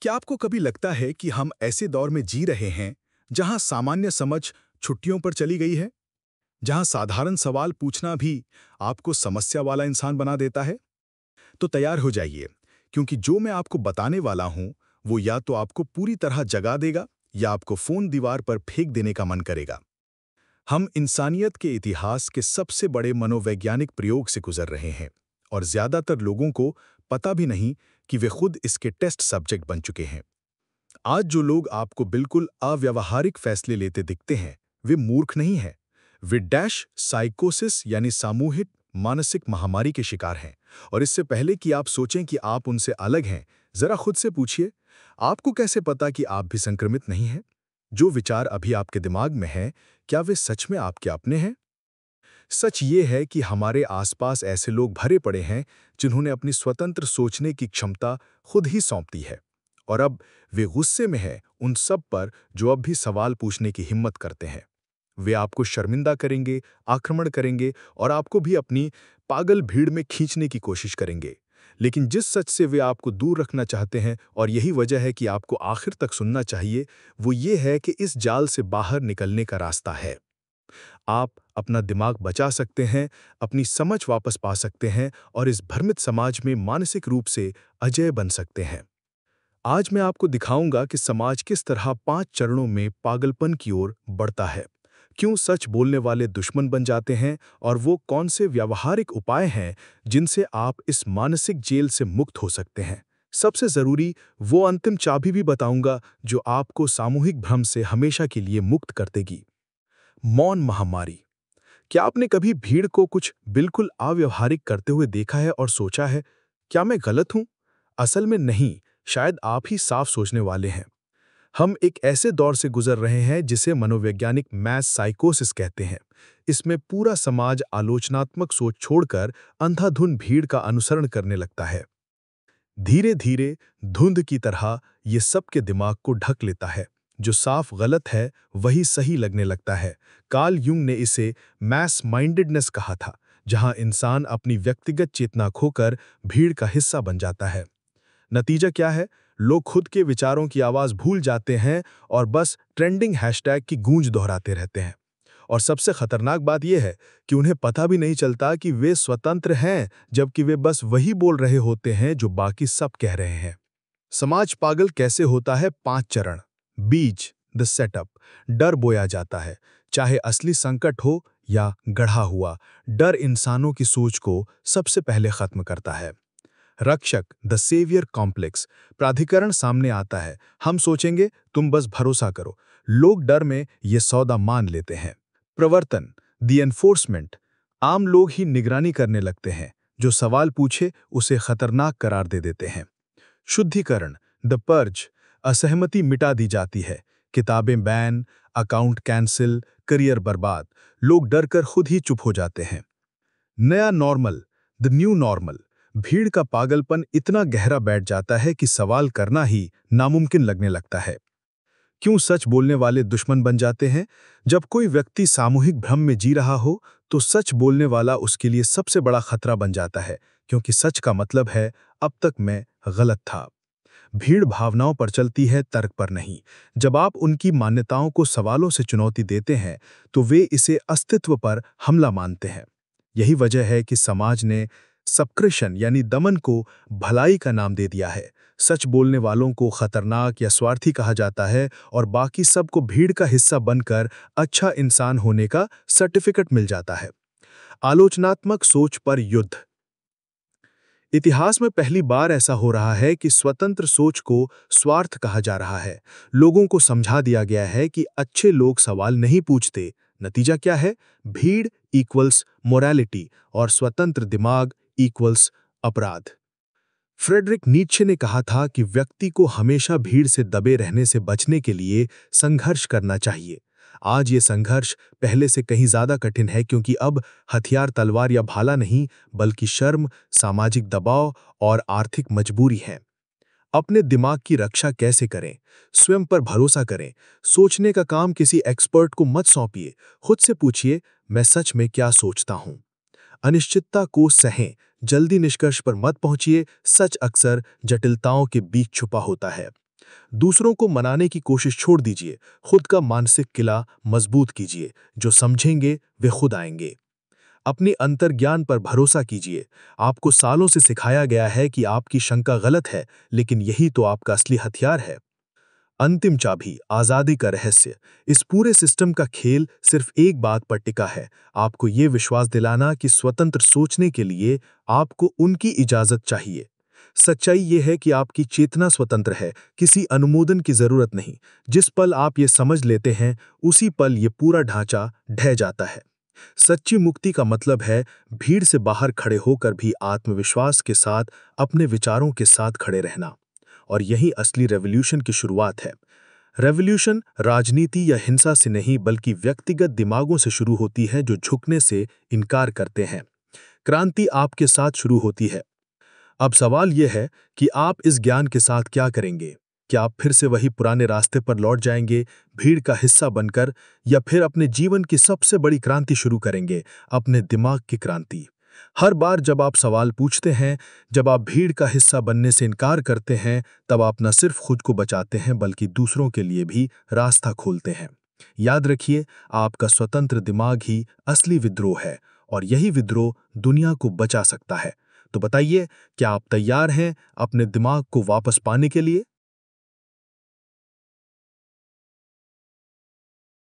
क्या आपको कभी लगता है कि हम ऐसे दौर में जी रहे हैं जहां सामान्य समझ छुट्टियों पर चली गई है, जहां साधारण सवाल पूछना भी आपको समस्या वाला इंसान बना देता है? तो तैयार हो जाइए, क्योंकि जो मैं आपको बताने वाला हूं वो या तो आपको पूरी तरह जगा देगा या आपको फोन दीवार पर फेंक देने का मन करेगा। हम इंसानियत के इतिहास के सबसे बड़े मनोवैज्ञानिक प्रयोग से गुजर रहे हैं, और ज्यादातर लोगों को पता भी नहीं कि वे खुद इसके टेस्ट सब्जेक्ट बन चुके हैं। आज जो लोग आपको बिल्कुल अव्यावहारिक फैसले लेते दिखते हैं, वे मूर्ख नहीं हैं। वे डैश साइकोसिस यानी सामूहिक मानसिक महामारी के शिकार हैं। और इससे पहले कि आप सोचें कि आप उनसे अलग हैं, जरा खुद से पूछिए, आपको कैसे पता कि आप भी संक्रमित नहीं हैं? जो विचार अभी आपके दिमाग में हैं, क्या वे सच में आपके अपने हैं? सच ये है कि हमारे आसपास ऐसे लोग भरे पड़े हैं जिन्होंने अपनी स्वतंत्र सोचने की क्षमता खुद ही सौंप दी है। और अब वे गुस्से में हैं उन सब पर जो अब भी सवाल पूछने की हिम्मत करते हैं। वे आपको शर्मिंदा करेंगे, आक्रमण करेंगे और आपको भी अपनी पागल भीड़ में खींचने की कोशिश करेंगे। लेकिन जिस सच से वे आपको दूर रखना चाहते हैं, और यही वजह है कि आपको आखिर तक सुनना चाहिए, वो ये है कि इस जाल से बाहर निकलने का रास्ता है। आप अपना दिमाग बचा सकते हैं, अपनी समझ वापस पा सकते हैं और इस भ्रमित समाज में मानसिक रूप से अजेय बन सकते हैं। आज मैं आपको दिखाऊंगा कि समाज किस तरह 5 चरणों में पागलपन की ओर बढ़ता है, क्यों सच बोलने वाले दुश्मन बन जाते हैं और वो कौन से व्यावहारिक उपाय हैं जिनसे आप इस मानसिक जेल से मुक्त हो सकते हैं। सबसे जरूरी, वो अंतिम चाबी भी बताऊंगा जो आपको सामूहिक भ्रम से हमेशा के लिए मुक्त कर देगी। मौन महामारी। क्या आपने कभी भीड़ को कुछ बिल्कुल अव्यावहारिक करते हुए देखा है और सोचा है, क्या मैं गलत हूं? असल में नहीं, शायद आप ही साफ सोचने वाले हैं। हम एक ऐसे दौर से गुजर रहे हैं जिसे मनोवैज्ञानिक मैस साइकोसिस कहते हैं। इसमें पूरा समाज आलोचनात्मक सोच छोड़कर अंधाधुंध भीड़ का अनुसरण करने लगता है। धीरे धीरे धुंध की तरह ये सबके दिमाग को ढक लेता है। जो साफ गलत है वही सही लगने लगता है। कार्ल युंग ने इसे मैस माइंडेडनेस कहा था, जहां इंसान अपनी व्यक्तिगत चेतना खोकर भीड़ का हिस्सा बन जाता है। नतीजा क्या है? लोग खुद के विचारों की आवाज भूल जाते हैं और बस ट्रेंडिंग हैशटैग की गूंज दोहराते रहते हैं। और सबसे खतरनाक बात यह है कि उन्हें पता भी नहीं चलता कि वे स्वतंत्र हैं, जबकि वे बस वही बोल रहे होते हैं जो बाकी सब कह रहे हैं। समाज पागल कैसे होता है? 5 चरण। बीज, द सेटअप। डर बोया जाता है, चाहे असली संकट हो या गढ़ा हुआ। डर इंसानों की सोच को सबसे पहले खत्म करता है। रक्षक, द सेवियर कॉम्प्लेक्स। प्राधिकरण सामने आता है, हम सोचेंगे तुम बस भरोसा करो। लोग डर में ये सौदा मान लेते हैं। प्रवर्तन, द एनफोर्समेंट। आम लोग ही निगरानी करने लगते हैं, जो सवाल पूछे उसे खतरनाक करार दे देते हैं। शुद्धिकरण, द पर्ज। असहमति मिटा दी जाती है, किताबें बैन, अकाउंट कैंसिल, करियर बर्बाद। लोग डरकर खुद ही चुप हो जाते हैं। नया नॉर्मल, द न्यू नॉर्मल। भीड़ का पागलपन इतना गहरा बैठ जाता है कि सवाल करना ही नामुमकिन लगने लगता है। क्यों सच बोलने वाले दुश्मन बन जाते हैं? जब कोई व्यक्ति सामूहिक भ्रम में जी रहा हो, तो सच बोलने वाला उसके लिए सबसे बड़ा खतरा बन जाता है, क्योंकि सच का मतलब है अब तक मैं गलत था। भीड़ भावनाओं पर चलती है, तर्क पर नहीं। जब आप उनकी मान्यताओं को सवालों से चुनौती देते हैं, तो वे इसे अस्तित्व पर हमला मानते हैं। यही वजह है कि समाज ने सबक्रिशन यानी दमन को भलाई का नाम दे दिया है। सच बोलने वालों को खतरनाक या स्वार्थी कहा जाता है और बाकी सबको भीड़ का हिस्सा बनकर अच्छा इंसान होने का सर्टिफिकेट मिल जाता है। आलोचनात्मक सोच पर युद्ध। इतिहास में पहली बार ऐसा हो रहा है कि स्वतंत्र सोच को स्वार्थ कहा जा रहा है। लोगों को समझा दिया गया है कि अच्छे लोग सवाल नहीं पूछते। नतीजा क्या है? भीड़ इक्वल्स मोरालिटी और स्वतंत्र दिमाग इक्वल्स अपराध। फ्रेडरिक नीत्शे ने कहा था कि व्यक्ति को हमेशा भीड़ से दबे रहने से बचने के लिए संघर्ष करना चाहिए। आज ये संघर्ष पहले से कहीं ज्यादा कठिन है, क्योंकि अब हथियार तलवार या भाला नहीं, बल्कि शर्म, सामाजिक दबाव और आर्थिक मजबूरी है। अपने दिमाग की रक्षा कैसे करें? स्वयं पर भरोसा करें। सोचने का काम किसी एक्सपर्ट को मत सौंपिए। खुद से पूछिए, मैं सच में क्या सोचता हूं? अनिश्चितता को सहें, जल्दी निष्कर्ष पर मत पहुंचिए। सच अक्सर जटिलताओं के बीच छुपा होता है। दूसरों को मनाने की कोशिश छोड़ दीजिए, खुद का मानसिक किला मजबूत कीजिए। जो समझेंगे वे खुद आएंगे। अपने अंतर्ज्ञान पर भरोसा कीजिए। आपको सालों से सिखाया गया है कि आपकी शंका गलत है, लेकिन यही तो आपका असली हथियार है। अंतिम चाबी, आज़ादी का रहस्य। इस पूरे सिस्टम का खेल सिर्फ एक बात पर टिका है, आपको ये विश्वास दिलाना कि स्वतंत्र सोचने के लिए आपको उनकी इजाज़त चाहिए। सच्चाई ये है कि आपकी चेतना स्वतंत्र है, किसी अनुमोदन की ज़रूरत नहीं। जिस पल आप ये समझ लेते हैं, उसी पल ये पूरा ढांचा ढह जाता है। सच्ची मुक्ति का मतलब है भीड़ से बाहर खड़े होकर भी आत्मविश्वास के साथ अपने विचारों के साथ खड़े रहना। और यही असली रेवोल्यूशन की शुरुआत है। रेवोल्यूशन राजनीति या हिंसा से नहीं, बल्कि व्यक्तिगत दिमागों से शुरू होती है जो झुकने से इनकार करते हैं। क्रांति आपके साथ शुरू होती है। अब सवाल यह है कि आप इस ज्ञान के साथ क्या करेंगे? क्या आप फिर से वही पुराने रास्ते पर लौट जाएंगे, भीड़ का हिस्सा बनकर, या फिर अपने जीवन की सबसे बड़ी क्रांति शुरू करेंगे, अपने दिमाग की क्रांति? हर बार जब आप सवाल पूछते हैं, जब आप भीड़ का हिस्सा बनने से इनकार करते हैं, तब आप न सिर्फ खुद को बचाते हैं, बल्कि दूसरों के लिए भी रास्ता खोलते हैं। याद रखिए, आपका स्वतंत्र दिमाग ही असली विद्रोह है, और यही विद्रोह दुनिया को बचा सकता है। तो बताइए, क्या आप तैयार हैं अपने दिमाग को वापस पाने के लिए?